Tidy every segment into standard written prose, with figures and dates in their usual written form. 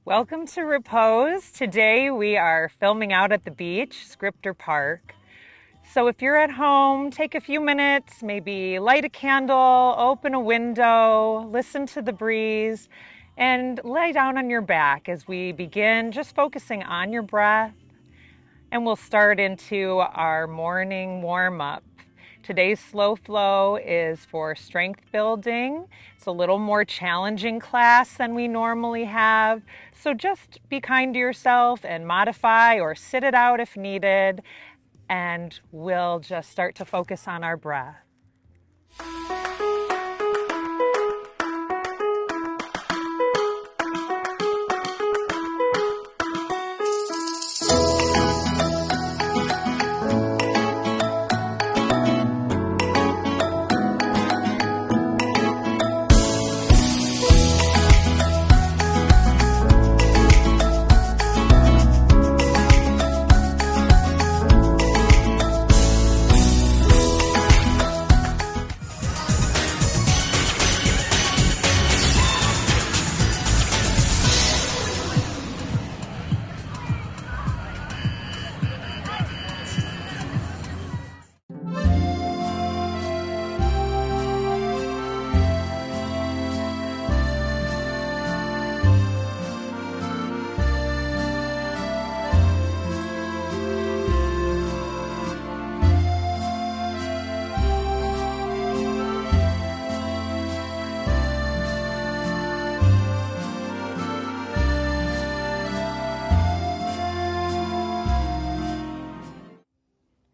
Welcome to Repose. Today we are filming out at the beach, Scripter Park. So if you're at home, take a few minutes, maybe light a candle, open a window, listen to the breeze, and lay down on your back as we begin just focusing on your breath. And we'll start into our morning warm-up. Today's slow flow is for strength building. It's a little more challenging class than we normally have. So just be kind to yourself and modify or sit it out if needed. And we'll just start to focus on our breath.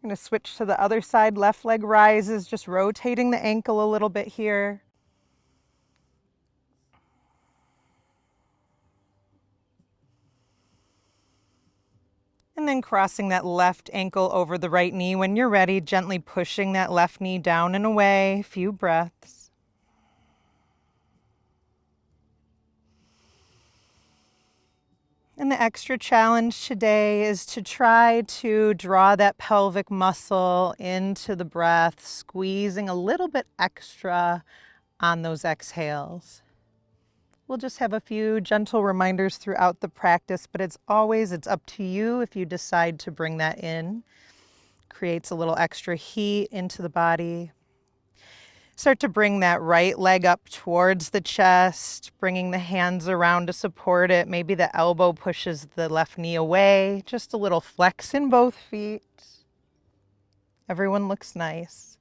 I'm going to switch to the other side. Left leg rises, just rotating the ankle a little bit here. And then crossing that left ankle over the right knee. When you're ready, gently pushing that left knee down and away. A few breaths. And the extra challenge today is to try to draw that pelvic muscle into the breath, squeezing a little bit extra on those exhales. We'll just have a few gentle reminders throughout the practice, but it's up to you if you decide to bring that in. Creates a little extra heat into the body. Start to bring that right leg up towards the chest, bringing the hands around to support it. Maybe the elbow pushes the left knee away. Just a little flex in both feet. Everyone looks nice.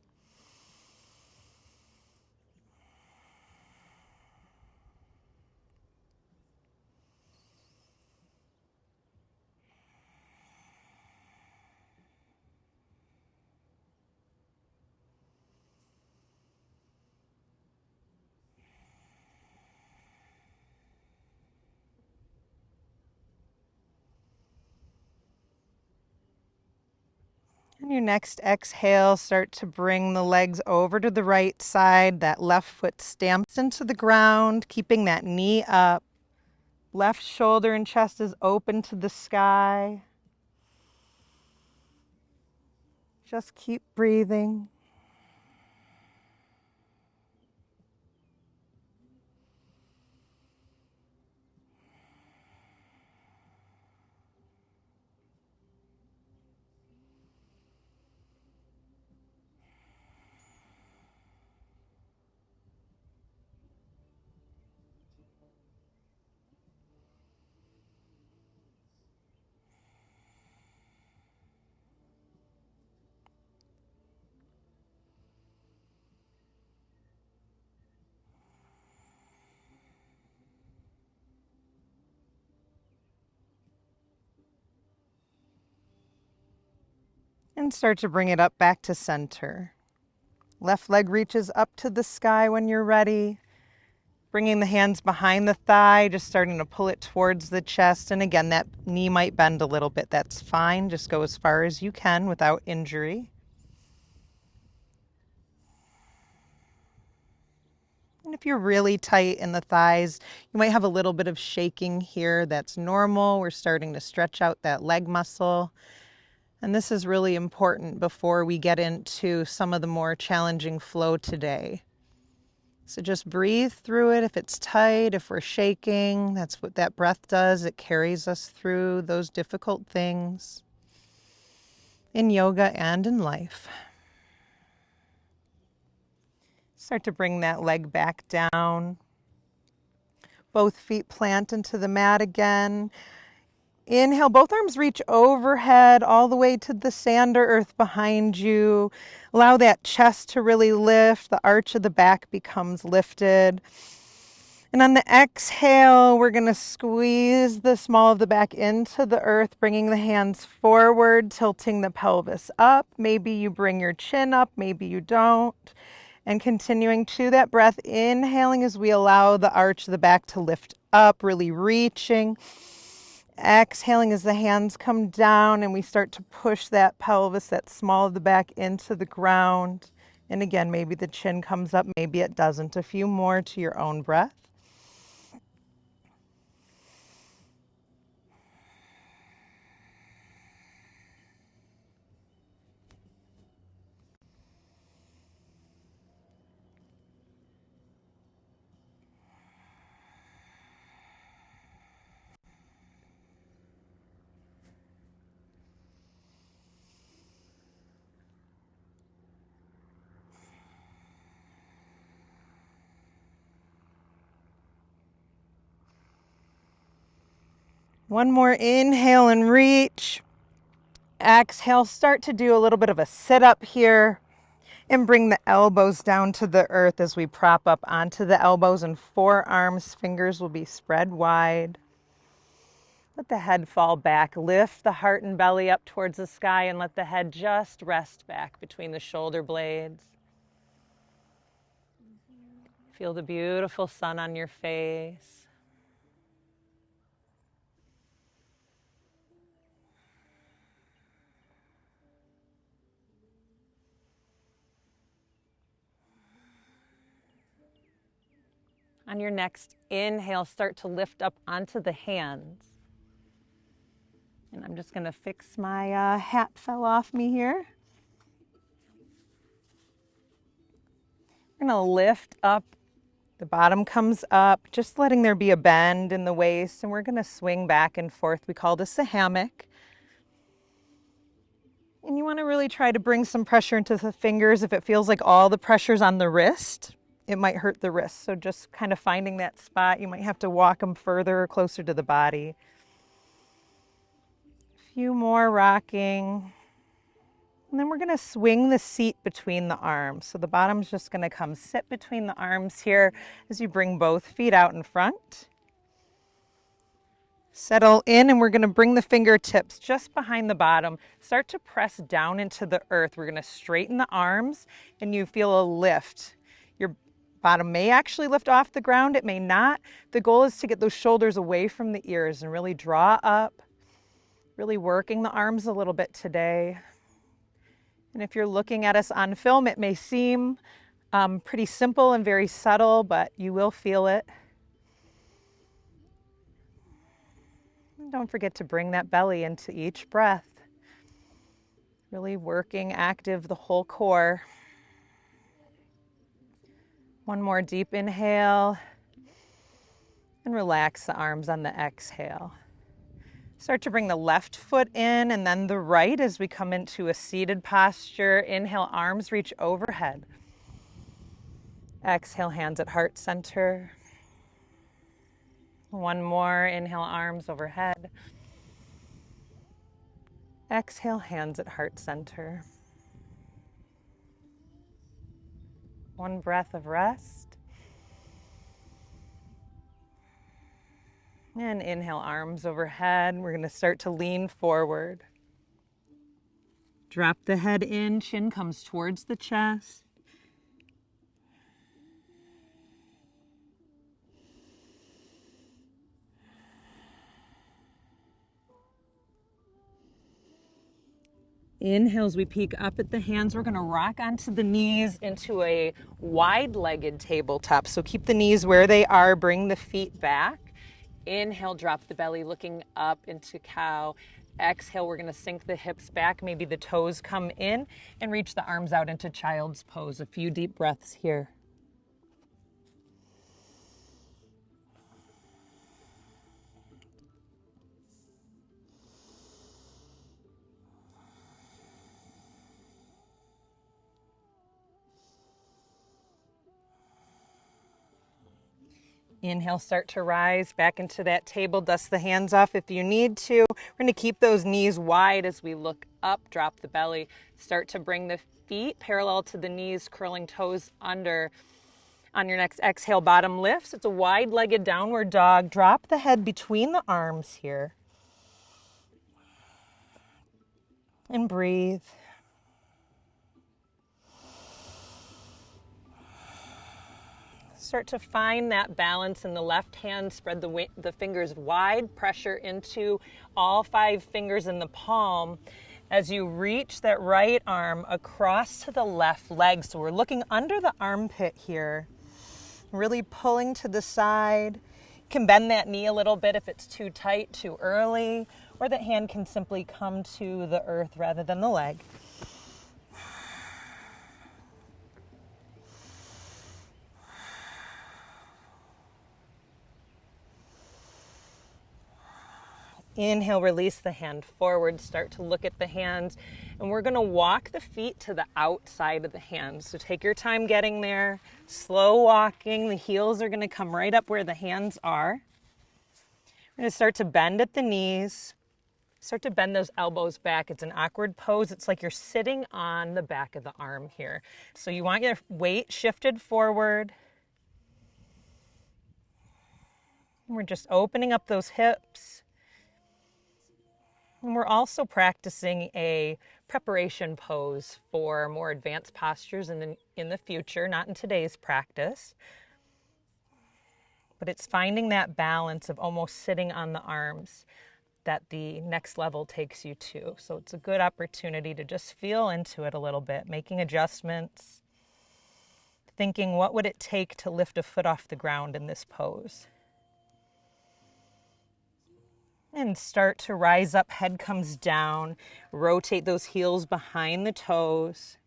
On your next exhale, start to bring the legs over to the right side. That left foot stamps into the ground, keeping that knee up. Left shoulder and chest is open to the sky. Just keep breathing. And start to bring it up back to center. Left leg reaches up to the sky when you're ready. Bringing the hands behind the thigh, just starting to pull it towards the chest. And again, that knee might bend a little bit. That's fine. Just go as far as you can without injury. And if you're really tight in the thighs, you might have a little bit of shaking here. That's normal. We're starting to stretch out that leg muscle. And this is really important before we get into some of the more challenging flow today. So just breathe through it. If it's tight, if we're shaking, that's what that breath does. It carries us through those difficult things in yoga and in life. Start to bring that leg back down. Both feet plant into the mat again. Inhale, both arms reach overhead all the way to the sand or earth behind you. Allow that chest to really lift. The arch of the back becomes lifted. And on the exhale, we're going to squeeze the small of the back into the earth, bringing the hands forward, tilting the pelvis up. Maybe you bring your chin up, maybe you don't. And continuing to that breath, inhaling as we allow the arch of the back to lift up, really reaching. Exhaling as the hands come down and we start to push that pelvis, that small of the back, into the ground. And again, maybe the chin comes up, maybe it doesn't. A few more to your own breath. One more inhale and reach. Exhale, start to do a little bit of a sit up here and bring the elbows down to the earth as we prop up onto the elbows, and forearms, fingers will be spread wide. Let the head fall back. Lift the heart and belly up towards the sky and let the head just rest back between the shoulder blades. Feel the beautiful sun on your face. On your next inhale, start to lift up onto the hands. And I'm just going to fix my hat fell off me here. We're going to lift up. The bottom comes up, just letting there be a bend in the waist. And we're going to swing back and forth. We call this a hammock. And you want to really try to bring some pressure into the fingers. If it feels like all the pressure's on the wrist, it might hurt the wrist. So just kind of finding that spot. You might have to walk them further or closer to the body. A few more rocking. And then we're going to swing the seat between the arms. So the bottom's just going to come sit between the arms here as you bring both feet out in front. Settle in, and we're going to bring the fingertips just behind the bottom. Start to press down into the earth. We're going to straighten the arms, and you feel a lift. Your bottom may actually lift off the ground. It may not. The goal is to get those shoulders away from the ears and really draw up. Really working the arms a little bit today. And if you're looking at us on film, it may seem pretty simple and very subtle, but you will feel it. And don't forget to bring that belly into each breath. Really working active the whole core. One more deep inhale. And relax the arms on the exhale. Start to bring the left foot in and then the right as we come into a seated posture. Inhale, arms reach overhead. Exhale, hands at heart center. One more. Inhale, arms overhead. Exhale, hands at heart center. One breath of rest. And inhale, arms overhead. We're going to start to lean forward. Drop the head in, chin comes towards the chest. Inhale as we peek up at the hands. We're going to rock onto the knees into a wide-legged tabletop. So keep the knees where they are. Bring the feet back. Inhale, drop the belly looking up into cow. Exhale, we're going to sink the hips back. Maybe the toes come in and reach the arms out into child's pose. A few deep breaths here. Inhale, start to rise back into that table. Dust the hands off if you need to. We're going to keep those knees wide as we look up, drop the belly. Start to bring the feet parallel to the knees, curling toes under. On your next exhale, bottom lifts. It's a wide-legged downward dog. Drop the head between the arms here. And breathe. Start to find that balance in the left hand. Spread the fingers wide. Pressure into all 5 fingers in the palm as you reach that right arm across to the left leg. So we're looking under the armpit here. Really pulling to the side. You can bend that knee a little bit if it's too tight, too early, or that hand can simply come to the earth rather than the leg. Inhale, release the hand forward, start to look at the hands, and we're going to walk the feet to the outside of the hands. So take your time getting there, slow walking. The heels are going to come right up where the hands are. We're going to start to bend at the knees, start to bend those elbows back. It's an awkward pose. It's like you're sitting on the back of the arm here. So you want your weight shifted forward. And we're just opening up those hips. And we're also practicing a preparation pose for more advanced postures in the future, not in today's practice. But it's finding that balance of almost sitting on the arms that the next level takes you to. So it's a good opportunity to just feel into it a little bit, making adjustments, thinking what would it take to lift a foot off the ground in this pose. And start to rise up, head comes down, rotate those heels behind the toes.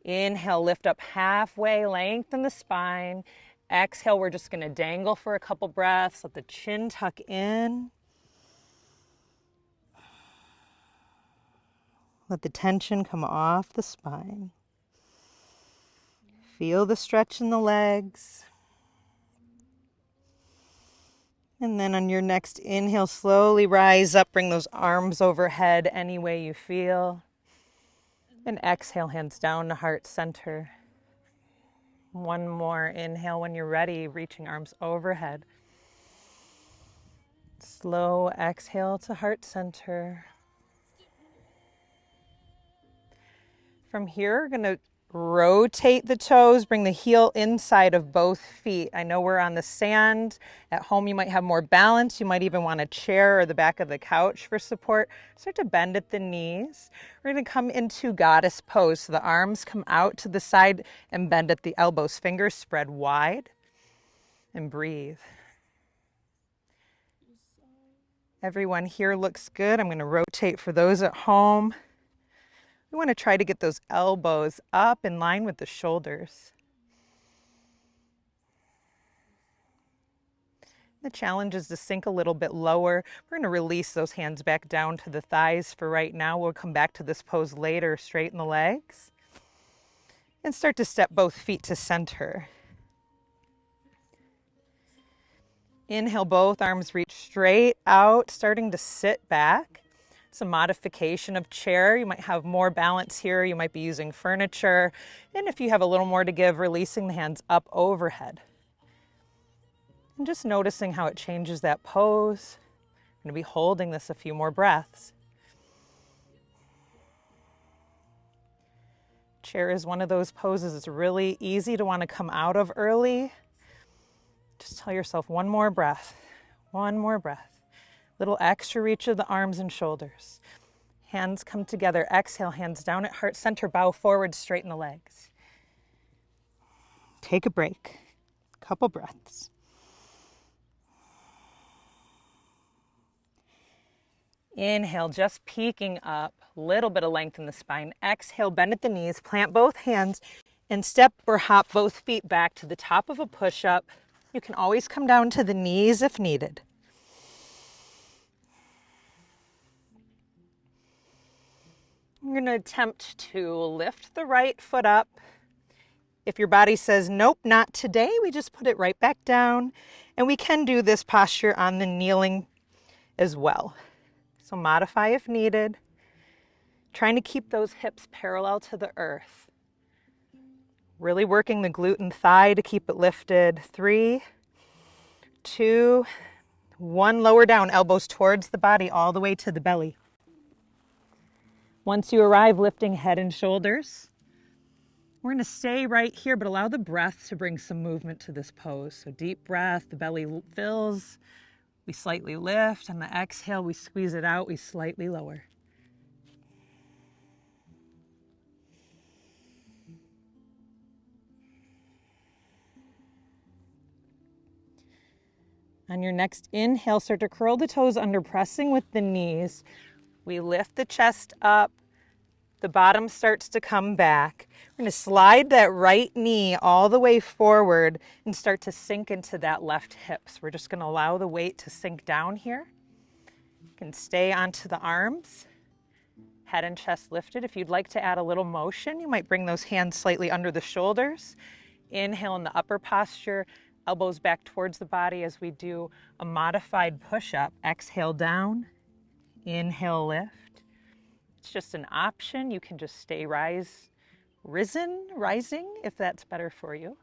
Inhale, lift up halfway, lengthen the spine. Exhale, we're just going to dangle for a couple breaths, let the chin tuck in. Let the tension come off the spine. Feel the stretch in the legs. And then on your next inhale, slowly rise up, bring those arms overhead any way you feel. And exhale, hands down to heart center. One more inhale when you're ready, reaching arms overhead. Slow exhale to heart center. From here, we're going to rotate the toes, bring the heel inside of both feet. I know we're on the sand. At home, you might have more balance. You might even want a chair or the back of the couch for support. Start to bend at the knees. We're going to come into goddess pose. So the arms come out to the side and bend at the elbows. Fingers spread wide and breathe. Everyone here looks good. I'm going to rotate for those at home. We want to try to get those elbows up in line with the shoulders. The challenge is to sink a little bit lower. We're going to release those hands back down to the thighs for right now. We'll come back to this pose later, straighten the legs. And start to step both feet to center. Inhale, both arms reach straight out, starting to sit back. It's a modification of chair. You might have more balance here. You might be using furniture. And if you have a little more to give, releasing the hands up overhead. And just noticing how it changes that pose. I'm going to be holding this a few more breaths. Chair is one of those poses it's really easy to want to come out of early. Just tell yourself one more breath. One more breath. Little extra reach of the arms and shoulders. Hands come together. Exhale, hands down at heart center. Bow forward, straighten the legs. Take a break. Couple breaths. Inhale, just peeking up. Little bit of length in the spine. Exhale, bend at the knees. Plant both hands and step or hop both feet back to the top of a push-up. You can always come down to the knees if needed. You're going to attempt to lift the right foot up. If your body says, nope, not today, we just put it right back down And we can do this posture on the kneeling as well. So modify if needed. Trying to keep those hips parallel to the earth. Really working the glute and thigh to keep it lifted. 3, 2, 1. Lower down, elbows towards the body all the way to the belly. Once you arrive, lifting head and shoulders. We're going to stay right here, but allow the breath to bring some movement to this pose. So deep breath, the belly fills, we slightly lift, and the exhale, we squeeze it out, we slightly lower. On your next inhale, start to curl the toes under, pressing with the knees. We lift the chest up. The bottom starts to come back. We're going to slide that right knee all the way forward and start to sink into that left hip. So we're just going to allow the weight to sink down here. You can stay onto the arms. Head and chest lifted. If you'd like to add a little motion, you might bring those hands slightly under the shoulders. Inhale in the upper posture. Elbows back towards the body as we do a modified push-up. Exhale down, inhale lift. It's just an option. You can just stay rising if that's better for you.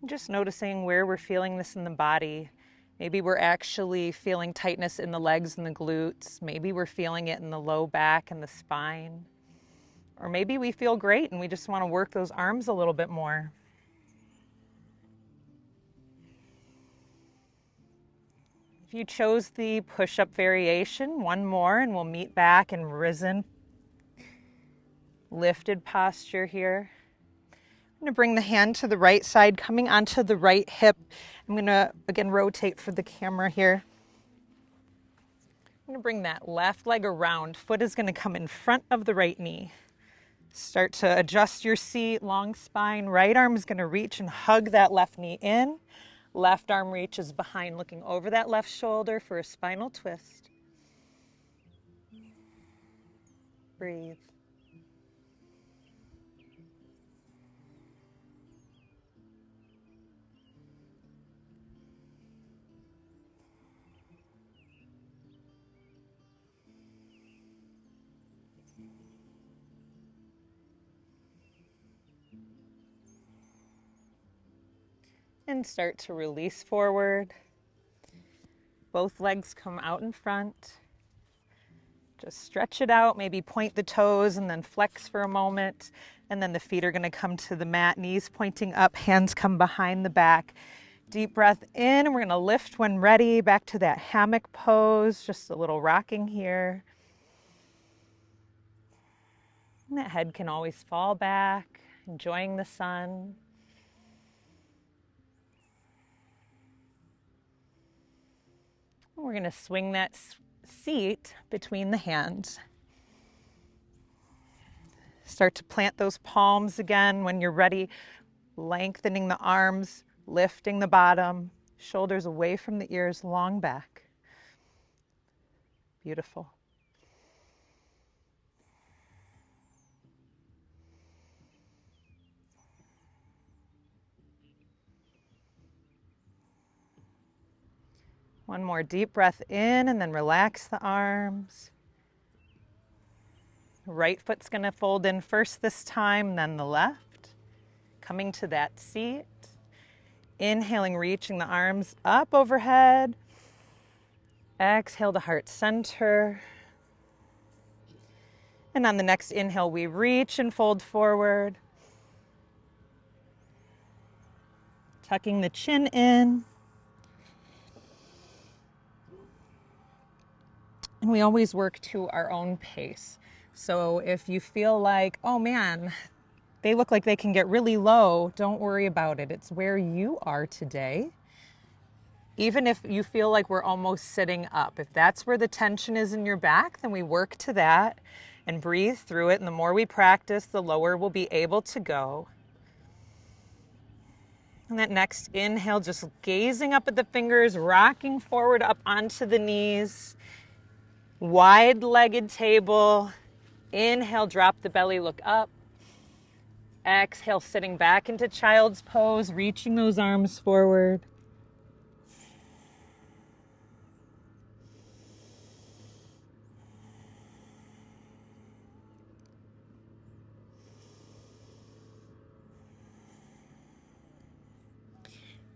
Just noticing where we're feeling this in the body. Maybe we're actually feeling tightness in the legs and the glutes. Maybe we're feeling it in the low back and the spine. Or maybe we feel great and we just want to work those arms a little bit more. If you chose the push-up variation, one more and we'll meet back in risen, lifted posture here. I'm going to bring the hand to the right side, coming onto the right hip. I'm going to, again, rotate for the camera here. I'm going to bring that left leg around. Foot is going to come in front of the right knee. Start to adjust your seat, long spine. Right arm is going to reach and hug that left knee in. Left arm reaches behind, looking over that left shoulder for a spinal twist. Breathe. And start to release forward. Both legs come out in front. Just stretch it out, maybe point the toes and then flex for a moment. And then the feet are going to come to the mat, knees pointing up, hands come behind the back. Deep breath in, and we're going to lift when ready, back to that hammock pose, just a little rocking here. And that head can always fall back, enjoying the sun. We're going to swing that seat between the hands. Start to plant those palms again when you're ready, lengthening the arms, lifting the bottom, shoulders away from the ears, long back. Beautiful. One more deep breath in and then relax the arms. Right foot's going to fold in first this time, then the left. Coming to that seat. Inhaling, reaching the arms up overhead. Exhale to heart center. And on the next inhale, we reach and fold forward. Tucking the chin in. And we always work to our own pace. So if you feel like, oh man, they look like they can get really low, don't worry about it. It's where you are today. Even if you feel like we're almost sitting up, if that's where the tension is in your back, then we work to that and breathe through it. And the more we practice, the lower we'll be able to go. And that next inhale, just gazing up at the fingers, rocking forward up onto the knees. Wide-legged table. Inhale, drop the belly, look up. Exhale, sitting back into child's pose, reaching those arms forward.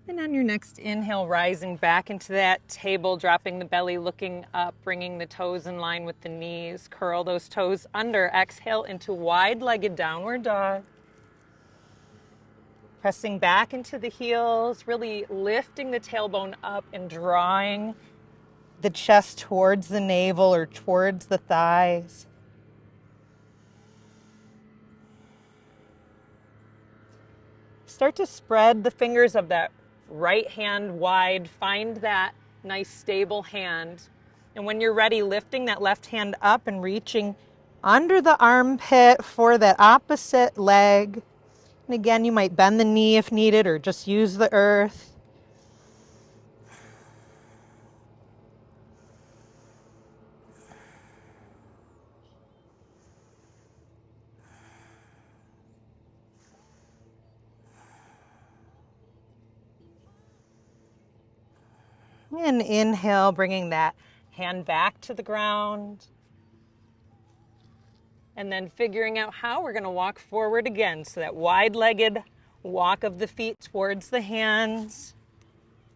And on your next inhale, rising back into that table, dropping the belly, looking up, bringing the toes in line with the knees. Curl those toes under. Exhale into wide-legged downward dog. Pressing back into the heels, really lifting the tailbone up and drawing the chest towards the navel or towards the thighs. Start to spread the fingers of that right hand wide. Find that nice stable hand. And when you're ready, lifting that left hand up and reaching under the armpit for that opposite leg. And again, you might bend the knee if needed or just use the earth. And inhale, bringing that hand back to the ground. And then figuring out how we're going to walk forward again. So that wide-legged walk of the feet towards the hands.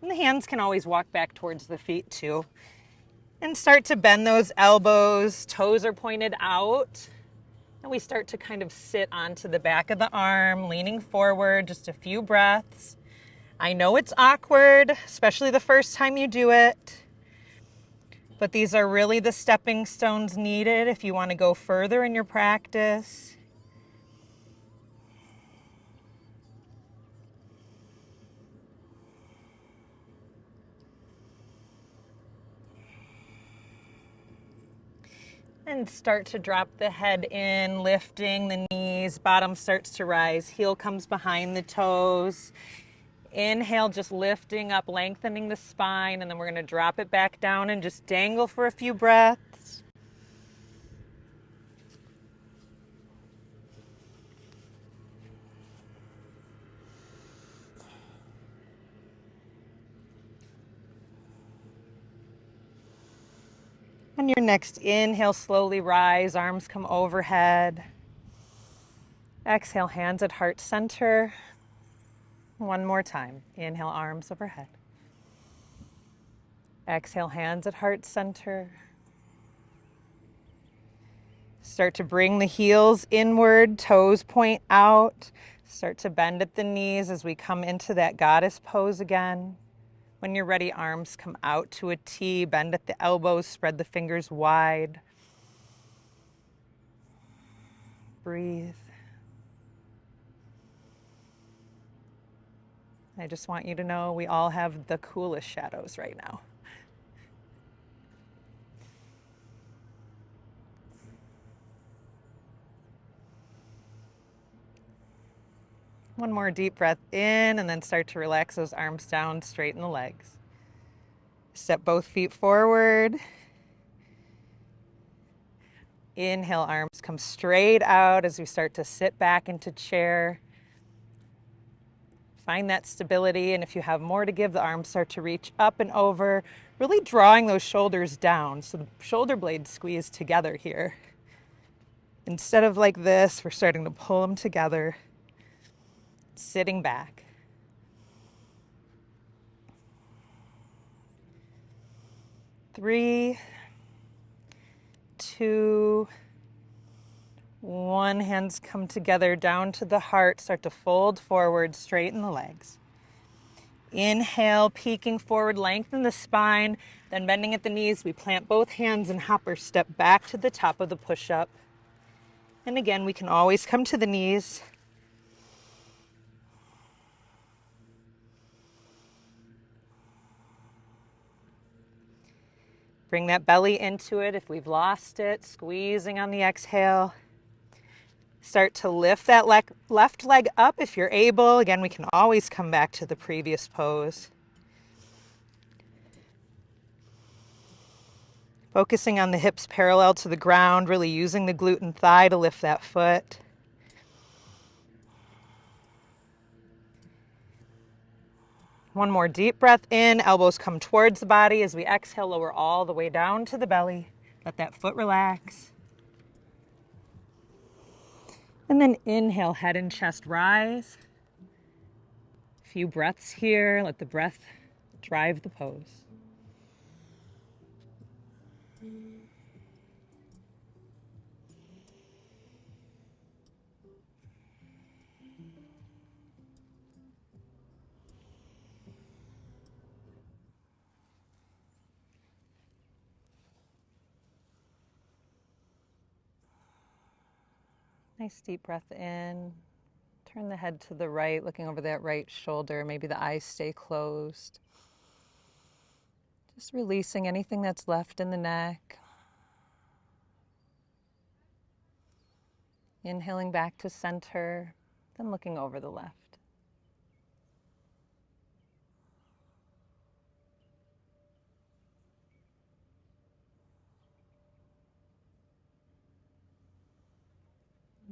And the hands can always walk back towards the feet too. And start to bend those elbows. Toes are pointed out. And we start to kind of sit onto the back of the arm, leaning forward, just a few breaths. I know it's awkward, especially the first time you do it. But these are really the stepping stones needed if you want to go further in your practice. And start to drop the head in, lifting the knees, bottom starts to rise, heel comes behind the toes. Inhale, just lifting up, lengthening the spine, and then we're going to drop it back down and just dangle for a few breaths. On your next inhale, slowly rise, arms come overhead. Exhale, hands at heart center. One more time. Inhale, arms overhead. Exhale, hands at heart center. Start to bring the heels inward, toes point out. Start to bend at the knees as we come into that goddess pose again. When you're ready, arms come out to a T, bend at the elbows, spread the fingers wide. Breathe. I just want you to know we all have the coolest shadows right now. One more deep breath in and then start to relax those arms down, straighten the legs. Step both feet forward. Inhale, arms come straight out as we start to sit back into chair. Find that stability, and if you have more to give, the arms start to reach up and over, really drawing those shoulders down so the shoulder blades squeeze together here. Instead of like this, we're starting to pull them together, sitting back. Three, two, one. Hands come together down to the heart. Start to fold forward, straighten the legs. Inhale, peeking forward, lengthen the spine. Then bending at the knees, we plant both hands and hopper step back to the top of the push-up. And again, we can always come to the knees. Bring that belly into it if we've lost it, squeezing on the exhale. Start to lift that left leg up if you're able. Again, we can always come back to the previous pose. Focusing on the hips parallel to the ground, really using the glute and thigh to lift that foot. One more deep breath in, elbows come towards the body. As we exhale, lower all the way down to the belly. Let that foot relax. And then inhale, head and chest rise. A few breaths here. Let the breath drive the pose. Nice deep breath in. Turn the head to the right, looking over that right shoulder. Maybe the eyes stay closed. Just releasing anything that's left in the neck. Inhaling back to center, then looking over the left.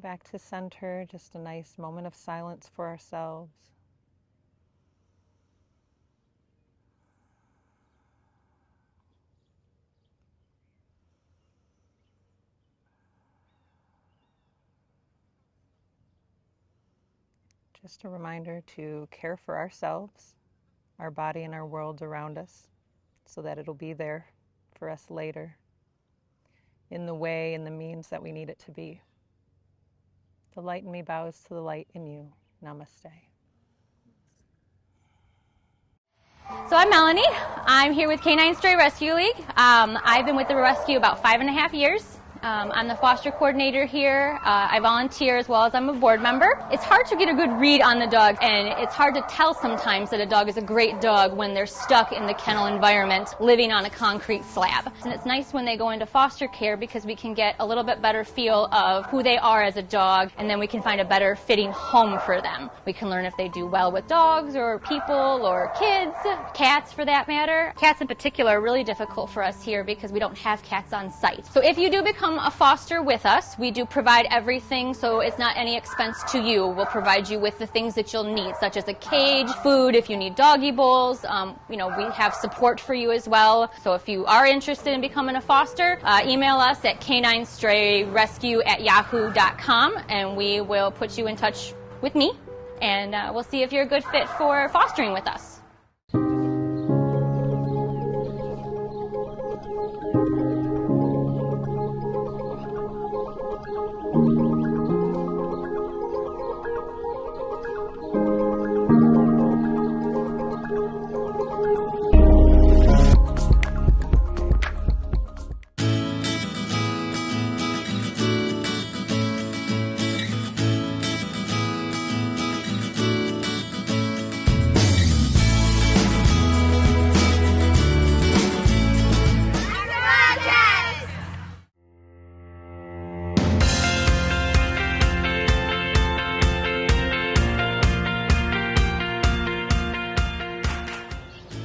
Back to center, just a nice moment of silence for ourselves. Just a reminder to care for ourselves, our body and our world around us, so that it'll be there for us later in the way and the means that we need it to be. The light in me bows to the light in you. Namaste. So I'm Melanie. I'm here with Canine Stray Rescue League. I've been with the rescue about 5.5 years. I'm the foster coordinator here. I volunteer as well as I'm a board member. It's hard to get a good read on the dogs, and it's hard to tell sometimes that a dog is a great dog when they're stuck in the kennel environment, living on a concrete slab. And it's nice when they go into foster care because we can get a little bit better feel of who they are as a dog, and then we can find a better fitting home for them. We can learn if they do well with dogs or people or kids, cats for that matter. Cats in particular are really difficult for us here because we don't have cats on site. So if you do become a foster with us, we do provide everything, so it's not any expense to you. We'll provide you with the things that you'll need, such as a cage, food, if you need doggy bowls. We have support for you as well. So if you are interested in becoming a foster, email us at caninestrayrescue@yahoo.com, and we will put you in touch with me, and we'll see if you're a good fit for fostering with us.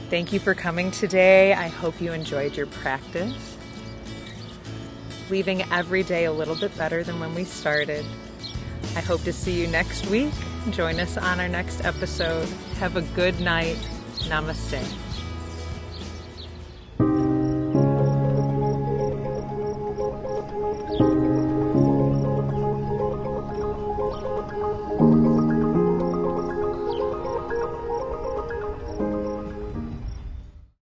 Thank you for coming today. I hope you enjoyed your practice. Leaving every day a little bit better than when we started. I hope to see you next week. Join us on our next episode. Have a good night. Namaste.